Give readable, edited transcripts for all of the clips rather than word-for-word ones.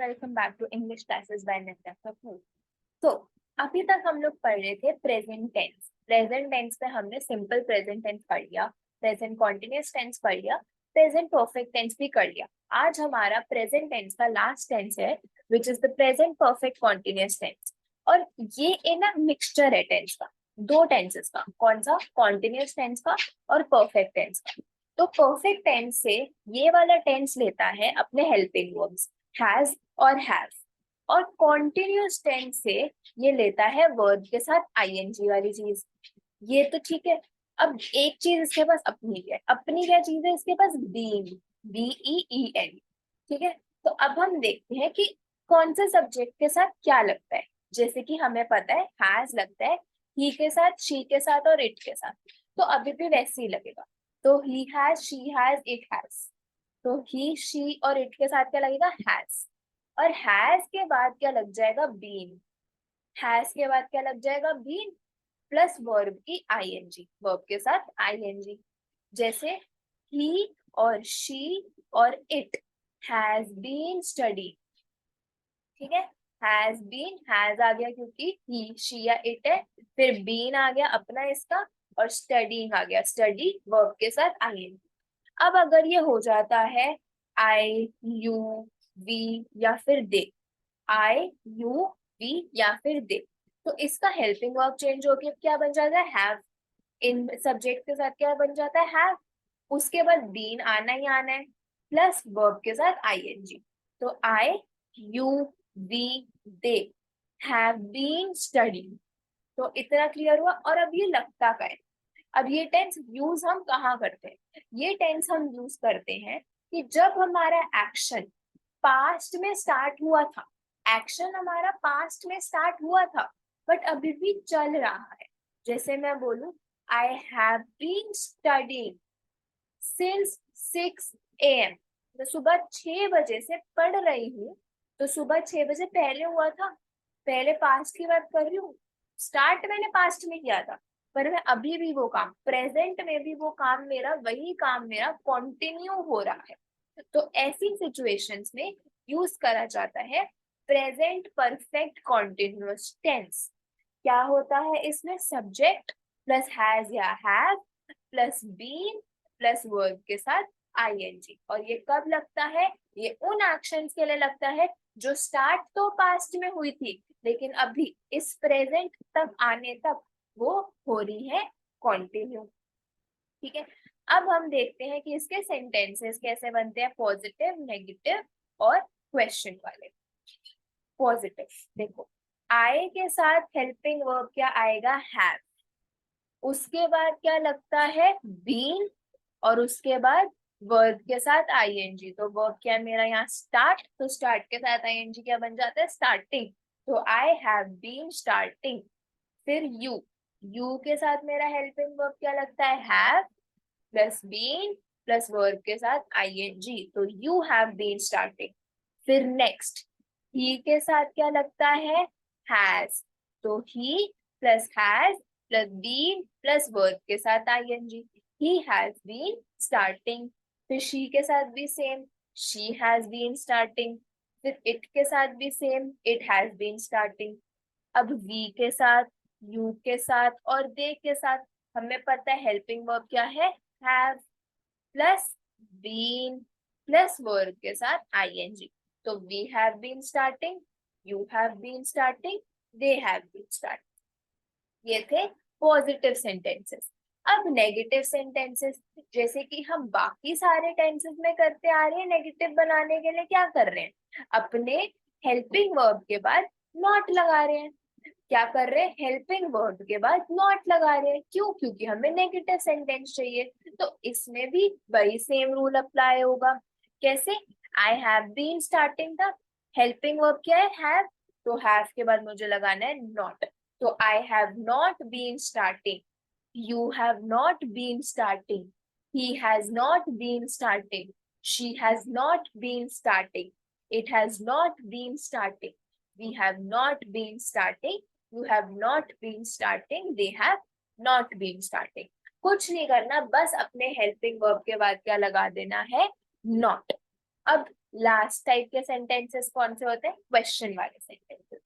Welcome back to English classes by Nitya Kapoor. तो अभी तक हम लोग पढ़ रहे थे प्रेजेंट टेंस। प्रेजेंट टेंस में हमने सिंपल प्रेजेंट टेंस पढ़ लिया, प्रेजेंट कॉन्टिन्यूअस टेंस पढ़ लिया, प्रेजेंट परफेक्ट टेंस भी कर लिया। आज हमारा प्रेजेंट टेंस का लास्ट टेंस है which is the present perfect continuous tense. और ये एक ना मिक्सचर है टेंस का, दो टेंसेस का। कौन सा? कॉन्टिन्यूअस टेंस का और परफेक्ट टेंस का। तो परफेक्ट टेंस से ये वाला टेंस लेता है अपने हेल्पिंग वर्ब्स हैज और हैव, और कॉन्टिन्यूअस टेंस से ये लेता है वर्ब के साथ आईएनजी वाली चीज। ये तो ठीक है। अब एक चीज इसके पास अपनी है, अपनी क्या चीज है इसके पास? Been, BEEN। ठीक है, तो अब हम देखते हैं कि कौन से सब्जेक्ट के साथ क्या लगता है। जैसे कि हमें पता है हैज लगता है ही के साथ, शी के साथ और इट के साथ, तो अभी भी वैसे ही लगेगा। तो he has, she has, it has. तो ही, शी और इट के साथ क्या लगेगा? हैज। और हैज के बाद क्या लग जाएगा? बीन। हैज के बाद क्या लग जाएगा? बीन प्लस वर्ब की आईएनजी, वर्ब के साथ आईएनजी। जैसे ही और शी और इट हैज बीन स्टडी। ठीक है, हैज बीन, हैज आ गया क्योंकि ही, शी या इट है, फिर बीन आ गया अपना इसका, और स्टडीइंग आ गया, स्टडी वर्ब के साथ आईएनजी। अब अगर ये हो जाता है आई, यू, वी या फिर दे, आई, यू, वी या फिर दे, तो इसका हेल्पिंग वर्ब चेंज होके क्या बन जाता है? हैव। इन सब्जेक्ट के साथ क्या बन जाता है? हैव। उसके बाद बीन आना ही आना है प्लस वर्ब के साथ आईएनजी। तो I, you, we, they have been studying. तो इतना क्लियर हुआ। और अब ये लगता का है। अब ये टेंस यूज हम कहाँ करते हैं? ये टेंस हम यूज करते हैं कि जब हमारा एक्शन पास्ट में स्टार्ट हुआ था, एक्शन हमारा पास्ट में स्टार्ट हुआ था बट अभी भी चल रहा है। जैसे मैं बोलूं I have been studying since 6 AM, तो सुबह 6 बजे से पढ़ रही हूँ। तो सुबह 6 बजे पहले हुआ था, पहले पास्ट की बात कर रही हूँ। स्टार्ट मैंने पास्ट में किया था, पर मैं अभी भी वो काम, प्रेजेंट में भी वो काम मेरा, वही काम मेरा कंटिन्यू हो रहा है। तो ऐसी सिचुएशंस में यूज करा जाता है प्रेजेंट परफेक्ट कॉन्टिन्यूअस टेंस। क्या होता है इसमें? सब्जेक्ट प्लस हैज या have plus been plus verb के साथ आईएनजी। और ये कब लगता है? ये उन एक्शंस के लिए लगता है जो स्टार्ट तो पास्ट में हुई थी लेकिन अभी इस प्रेजेंट तक आने तक वो हो रही है कंटिन्यू। ठीक है, अब हम देखते हैं कि इसके सेंटेंसेस कैसे बनते हैं, पॉजिटिव, नेगेटिव और क्वेश्चन वाले। पॉजिटिव देखो, आई के साथ हेल्पिंग वर्ब क्या आएगा? हैव। उसके बाद क्या लगता है? बीन। और उसके बाद वर्ब के साथ आईएनजी। तो वर्ब क्या है मेरा यहाँ? स्टार्ट। तो स्टार्ट के साथ आईएनजी क्या बन जाता है? स्टार्टिंग। तो आई हैव बीन स्टार्टिंग। फिर यू, यू के साथ मेरा हेल्पिंग वर्ब क्या लगता है? Have plus been plus verb के साथ आईएनजी। तो यू हैव बीन स्टार्टिंग। फिर नेक्स्ट, ही के साथ क्या लगता है? हैज। तो he plus has plus been plus verb के साथ I N G, he has been starting. फिर शी के साथ भी same, she has been starting. फिर इट के साथ भी same, it has been starting. अब वी के साथ, यू के साथ और दे के साथ हमें पता है हेल्पिंग वर्ब क्या है? Have plus been plus verb के साथ आईएनजी। तो we have been starting, you have been starting, they have been starting. ये थे पॉजिटिव सेंटेंसेस। अब नेगेटिव सेंटेंसेस, जैसे कि हम बाकी सारे टेंसेस में करते आ रहे हैं, नेगेटिव बनाने के लिए क्या कर रहे हैं? अपने हेल्पिंग वर्ब के बाद नॉट लगा रहे हैं। क्या कर रहे हैं? हेल्पिंग वर्ब के बाद नॉट लगा रहे हैं। क्यों? क्योंकि हमें नेगेटिव सेंटेंस चाहिए। तो इसमें भी वही सेम रूल अप्लाई होगा। कैसे? आई हैव बीन स्टार्टिंग था, हेल्पिंग वर्ब क्या है? हैव। तो हैव के बाद मुझे लगाना है नॉट। तो I have not been starting, you have not been starting, he has not been starting, she has not been starting, it has not been starting, we have not been starting, you have not been starting, they have not been starting। कुछ नहीं करना, बस अपने helping verb के बाद क्या लगा देना है? नॉट। अब लास्ट टाइप के सेंटेंसेस कौन से होते हैं? क्वेश्चन वाले सेंटेंसेस।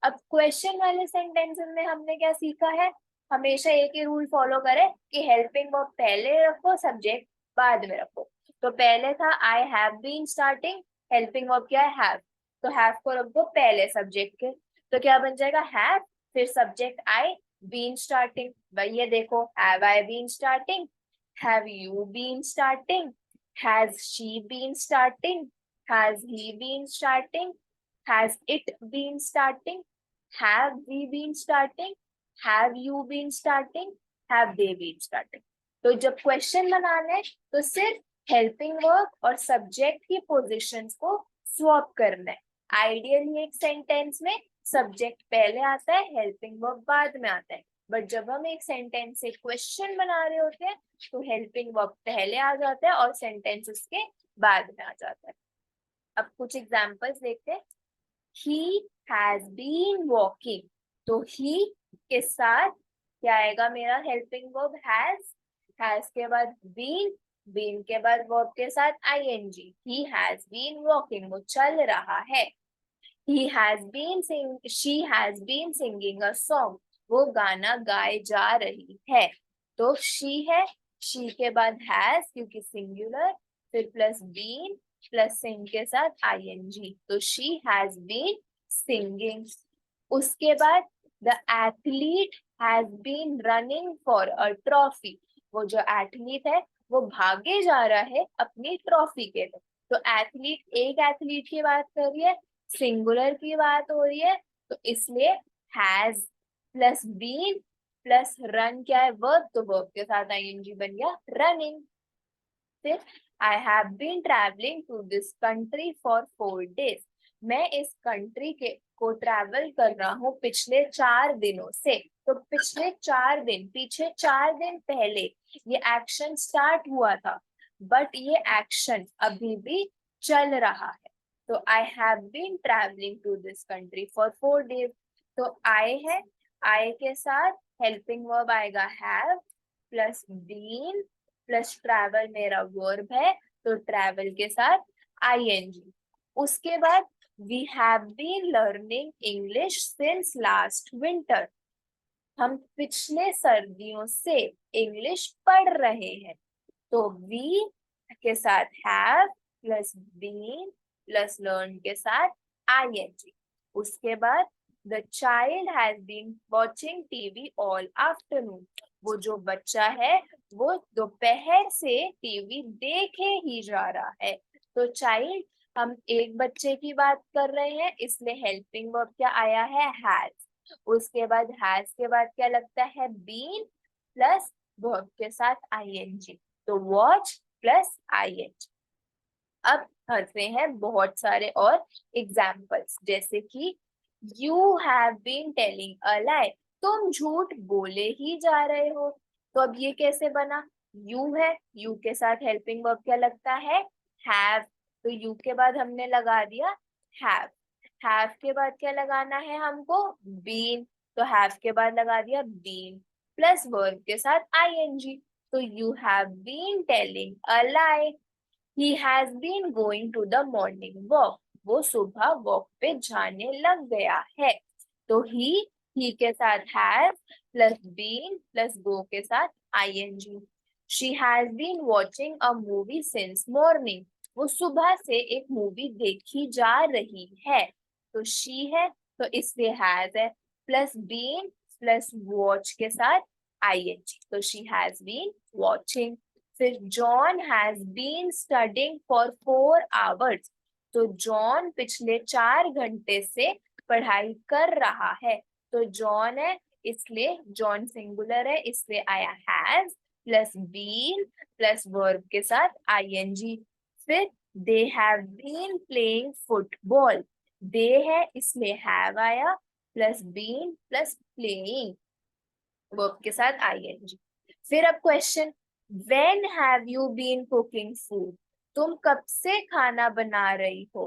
अब क्वेश्चन वाले सेंटेंसेस में हमने क्या सीखा है? हमेशा एक ही रूल फॉलो करें कि हेल्पिंग वर्ब पहले रखो, सब्जेक्ट बाद में रखो। तो पहले था I have been starting, helping verb क्या है? हैव। तो हैव को रख दो पहले सब्जेक्ट के, तो क्या बन जाएगा? हैव, फिर सब्जेक्ट आई, बीन स्टार्टिंग। भाई ये देखो, have I been starting, have you been starting, has she been starting, has he been starting, has it been starting, have we been starting, have you been starting, have they been starting। तो जब question बनाने तो सिर्फ helping verb और subject की positions को swap करना है। आइडियली एक सेंटेंस में सब्जेक्ट पहले आता है, हेल्पिंग वर्ब बाद में आता है, बट जब हम एक सेंटेंस से क्वेश्चन बना रहे होते हैं तो हेल्पिंग वर्ब पहले आ जाता है और सेंटेंस उसके बाद में आ जाता है। अब कुछ एग्जांपल्स देखते हैं। He has been walking, तो he के साथ क्या आएगा मेरा? हेल्पिंग वर्ब has के बाद been के बाद वर्ब के साथ ing। He has been walking, वो चल रहा है। He has been she has been singing a song, वो गाना गाए जा रही है। तो she है, she के बाद has क्योंकि सिंगुलर, फिर प्लस been प्लस sing के साथ ing, तो she has been singing। उसके बाद the athlete has been running for a trophy, वो जो एथलीट है वो भागे जा रहा है अपनी ट्रॉफी के लिए। तो एथलीट एक एथलीट की बात कर रही है, सिंगुलर की बात हो रही है, तो इसलिए has plus been plus run क्या है? वर्ब, तो वर्ब के साथ आईएनजी बन गया रनिंग। फिर I have been travelling to this country for 4 days, मैं इस कंट्री के को ट्रैवल कर रहा हूँ पिछले 4 दिनों से। तो पिछले 4 दिन, पीछे 4 दिन पहले ये एक्शन स्टार्ट हुआ था, बट ये एक्शन अभी भी चल रहा है। तो I have been travelling to this country for 4 days। तो आई है, आई के साथ हेल्पिंग वर्ब आएगा have plus been plus travel मेरा वर्ब है, तो ट्रैवल के साथ ing। उसके बाद we have been learning English since last winter, हम पिछले सर्दियों से इंग्लिश पढ़ रहे हैं। तो वी के साथ have plus been plus learn के साथ ing। उसके बाद the child has been watching TV all afternoon, वो जो बच्चा है वो दोपहर से टीवी देखे ही जा रहा है। तो चाइल्ड, हम एक बच्चे की बात कर रहे हैं, इसलिए हेल्पिंग वर्ब क्या आया है? हैज। उसके बाद हैज के बाद क्या लगता है? बीन प्लस वर्ब के साथ ing, तो वॉच प्लस ing। अब करते हैं बहुत सारे और एग्जाम्पल्स, जैसे कि you have been telling a lie, तुम झूठ बोले ही जा रहे हो। तो अब ये कैसे बना? यू है, यू के साथ हेल्पिंग वर्ब क्या लगता है? हैव। तो यू के बाद हमने लगा दिया हैव, हैव के बाद क्या लगाना है हमको? बीन, तो हैव के बाद लगा दिया बीन प्लस वर्ब के साथ ing। तो you have been telling a lie, he has been going to the morning walk, वो सुबह वॉक पे जाने लग गया है। तो ही के साथ हैव प्लस बीन प्लस गो के साथ ing। she has been watching a movie since morning, वो सुबह से एक मूवी देखी जा रही है। तो she है, तो इसलिए हैज है, प्लस बीन प्लस वॉच के साथ ing, तो she has been watching। फिर John has been studying for 4 hours, तो जॉन पिछले 4 घंटे से पढ़ाई कर रहा है। तो जॉन है, इसलिए जॉन सिंगुलर है, इसलिए आया has plus been plus verb के साथ ing। फिर they have been playing football, they है इसलिए हैव आया plus been plus playing verb के साथ ing। फिर अब question, When have you been cooking food, तुम कब से खाना बना रही हो?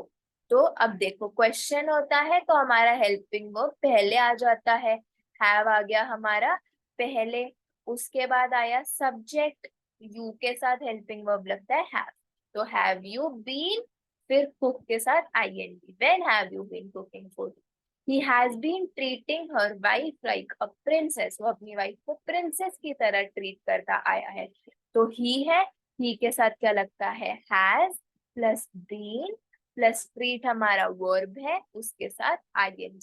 तो अब देखो क्वेश्चन होता है तो हमारा हेल्पिंग वर्ब पहले आ जाता है, हैव आ गया हमारा पहले। उसके बाद आया सब्जेक्ट, यू के साथ हेल्पिंग वर्ब लगता है हैव, तो हैव यू बीन फिर कुक के साथ ing, when have you been cooking food? He has been treating her wife like a princess. वो अपनी वाइफ को प्रिंसेस की तरह ट्रीट करता आया है। तो ही है, ही के साथ क्या लगता है, has plus been plus treat हमारा वर्ब है, उसके साथ ing।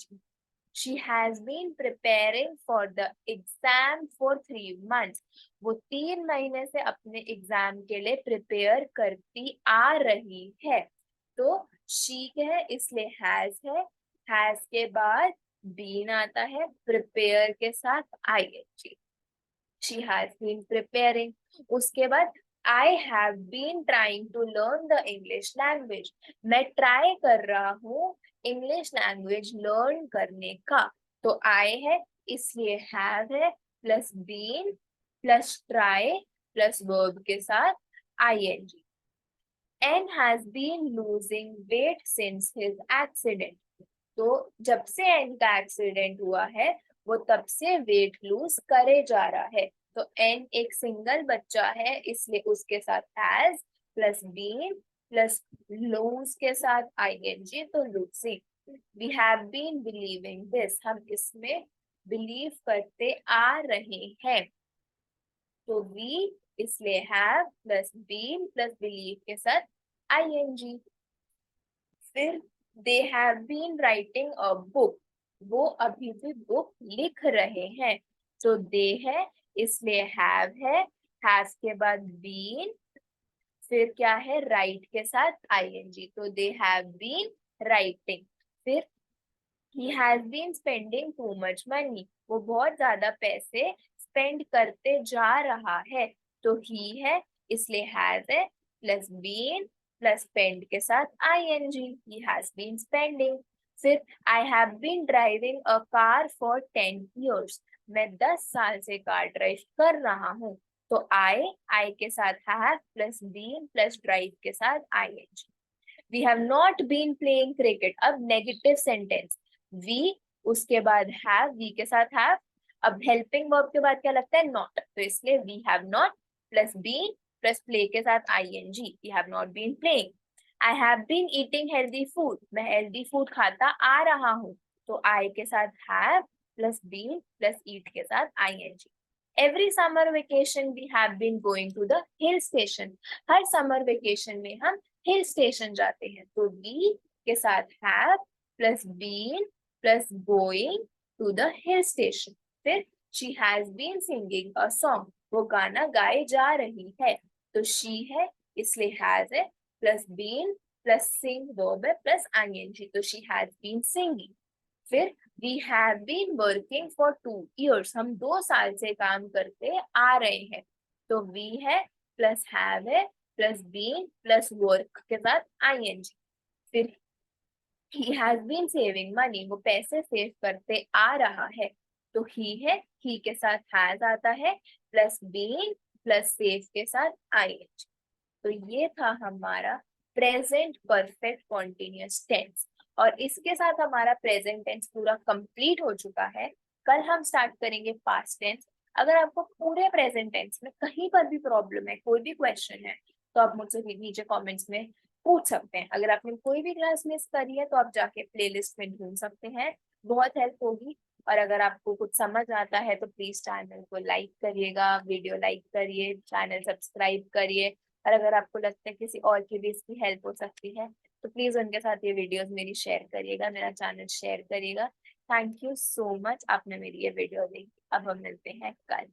She has been preparing for the exam for 3 months. वो 3 महीने से अपने एग्जाम के लिए प्रिपेयर करती आ रही है। तो she है इसलिए has के बाद been आता है, prepare के साथ ing। She has been preparing। उसके बाद I have been trying to learn the English language। मैं ट्राई कर रहा हूँ इंग्लिश लैंग्वेज लर्न करने का। तो I है इसलिए have है plus been plus try plus verb के साथ ing। N has been losing weight since his accident। तो जब से एन का एक्सीडेंट हुआ है वो तब से वेट लूज करे जा रहा है। तो एन एक सिंगल बच्चा है इसलिए उसके साथ has plus been plus lose के साथ आईएनजी, तो losing. We have been believing this, हम इसमें बिलीव करते आ रहे हैं। तो वी इसलिए have plus been plus believe के साथ आईएनजी। फिर they have been writing a book, वो अभी भी बुक लिख रहे हैं। तो दे है इसलिए हैव के बाद बीन, फिर क्या है राइट के साथ आईएनजी। तो दे हैव बीन राइटिंग। फिर he has been spending too much money, वो बहुत ज्यादा पैसे स्पेंड करते जा रहा है। तो ही है इसलिए हैज है प्लस बीन प्लस स्पेंड के साथ ing, he has been spending। फिर I have been driving a car for 10 years, मैं 10 साल से कार ड्राइव कर रहा हूँ। तो I के साथ have plus been plus drive के साथ ing। We have not been playing cricket, अब नेगेटिव सेंटेंस, we उसके बाद have, we के साथ have, अब हेल्पिंग वर्ब के बाद क्या लगता है नॉट, तो इसलिए we have not plus been plus play के साथ ing, we have not been playing। I have been eating healthy food, मैं healthy food खाता आ रहा हूँ। तो I के साथ have plus been plus eat के साथ ing। Every summer vacation we have been going to the hill station, her summer vacation में हम हिल स्टेशन जाते हैं। तो we के साथ have plus been plus going to the hill station। फिर she has been singing a song, वो गाना गाए जा रही है। तो she है इसलिए has है plus been plus sing verb है प्लस ing, तो she has been singing। फिर we have been working for 2 years, हम 2 साल से काम करते आ रहे हैं। तो we है प्लस have है प्लस been प्लस work के साथ ing। फिर he has been saving money, वो पैसे सेव करते आ रहा है। तो he है, he के साथ has आता है प्लस been प्लस save के साथ ing। तो ये था हमारा प्रेजेंट परफेक्ट कॉन्टिन्यूअस टेंस, और इसके साथ हमारा प्रेजेंट टेंस पूरा कंप्लीट हो चुका है। कल हम स्टार्ट करेंगे पास्ट टेंस। अगर आपको पूरे प्रेजेंट टेंस में कहीं पर भी प्रॉब्लम है, कोई भी क्वेश्चन है, तो आप मुझसे नीचे कमेंट्स में पूछ सकते हैं। अगर आपने कोई भी क्लास मिस करी है तो आप जाके प्लेलिस्ट में ढूंढ सकते हैं, बहुत हेल्प होगी। और अगर आपको कुछ समझ आता है तो प्लीज चैनल को लाइक करिएगा, वीडियो लाइक करिए, चैनल सब्सक्राइब करिए। और अगर आपको लगता है किसी और की भी इसकी हेल्प हो सकती है तो प्लीज उनके साथ ये वीडियोस मेरी शेयर करिएगा, मेरा चैनल शेयर करिएगा। थैंक यू सो मच, आपने मेरी ये वीडियो देखी। अब हम मिलते हैं कल।